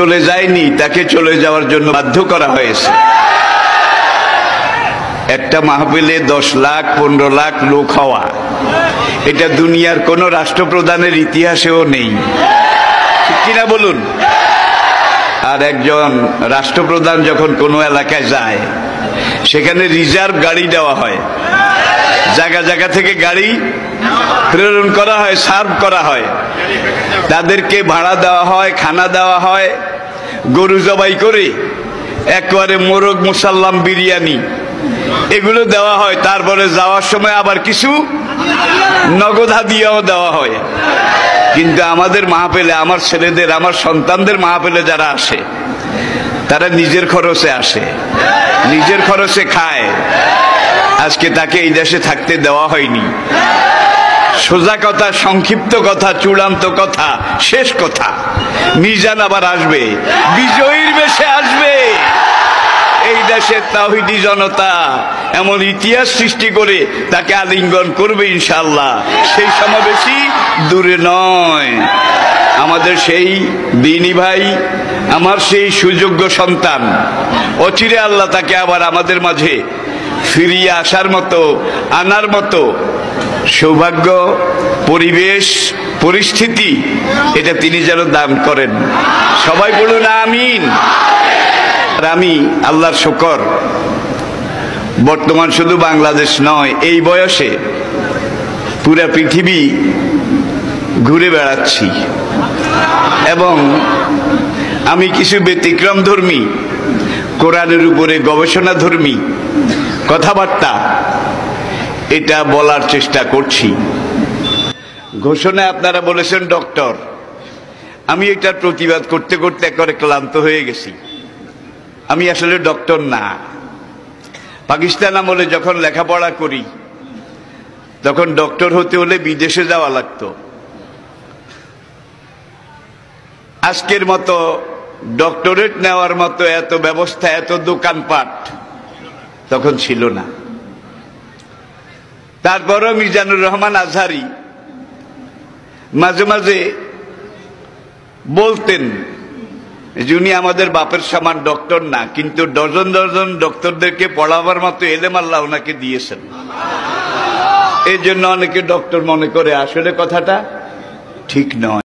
চলে যায়নি, তাকে চলে যাওয়ার জন্য বাধ্য করা হয়েছে। একটা মাহফিলে 10 লাখ 15 লাখ লোক হওয়া, এটা দুনিয়ার কোন রাষ্ট্রপ্রধানের ইতিহাসেও নেই, ঠিক কিনা বলুন? আর একজন রাষ্ট্রপ্রধান যখন কোনো এলাকায় যায়, সেখানে রিজার্ভ গাড়ি দেওয়া হয়, জায়গা জায়গা থেকে গাড়ি প্রেরণ করা হয়, সার্ভ করা হয়, তাদেরকে ভাড়া দেওয়া হয়, খানা দেওয়া হয়, গরু জবাই করে একবারে মোরগ মুসাল্লাম বিরিয়ানি এগুলো দেওয়া হয়। তারপরে যাওয়ার সময় আবার কিছু নগদ হাদিয়াও দেওয়া হয়। কিন্তু আমাদের মাহফিলে, আমার ছেলেদের, আমার সন্তানদের মাহফিলে যারা আসে, তারা নিজের খরচে আসে, নিজের খরচে খায়। আজকে তাকে এই দেশে থাকতে দেওয়া হয়নি। সোজা কথা, সংক্ষিপ্ত কথা, চূড়ান্ত কথা, শেষ কথা, মিজান আবার আসবে, বিজয়ীর বেশে আসবে। এই দেশের তাওহীদি জনতা এমন ইতিহাস সৃষ্টি করে তাকে আলিঙ্গন করবে ইনশাআল্লাহ। সেই সমাবেশই দূরে নয়। আমাদের সেই দিনী ভাই, আমার সেই সুযোগ্য সন্তান, অচিরে আল্লাহ তাকে আবার আমাদের মাঝে ফিরিয়ে আসার মতো, আনার মতো সৌভাগ্য, পরিবেশ, পরিস্থিতি এটা তিনি যেন দান করেন। সবাই বলুন আমিন। আর আমি আল্লাহর শুকর, বর্তমান শুধু বাংলাদেশ নয়, এই বয়সে পুরা পৃথিবী ঘুরে বেড়াচ্ছি এবং আমি কিছু ব্যতিক্রম ধর্মী, কোরআনের উপরে গবেষণা ধর্মী কথাবার্তা এটা বলার চেষ্টা করছি। ঘোষণায় আপনারা বলেছেন ডক্টর, আমি এটার প্রতিবাদ করতে করতে একেবারে ক্লান্ত হয়ে গেছি। আমি আসলে ডক্টর না। পাকিস্তান আমলে যখন লেখাপড়া করি, তখন ডক্টর হতে হলে বিদেশে যাওয়া লাগতো। আজকের মতো ডক্টরেট নেওয়ার মতো এত ব্যবস্থা, এত দোকানপাট তখন ছিল না। তারপরও মিজানুর রহমান আজহারি মাঝে মাঝে বলতেন যে উনি আমাদের বাপের সমান ডক্টর না, কিন্তু ডজন ডজন ডক্টরদেরকে পড়াবার মতো এলেম আল্লাহ ওনাকে দিয়েছেন। এই জন্য অনেকে ডক্টর মনে করে, আসলে কথাটা ঠিক নয়।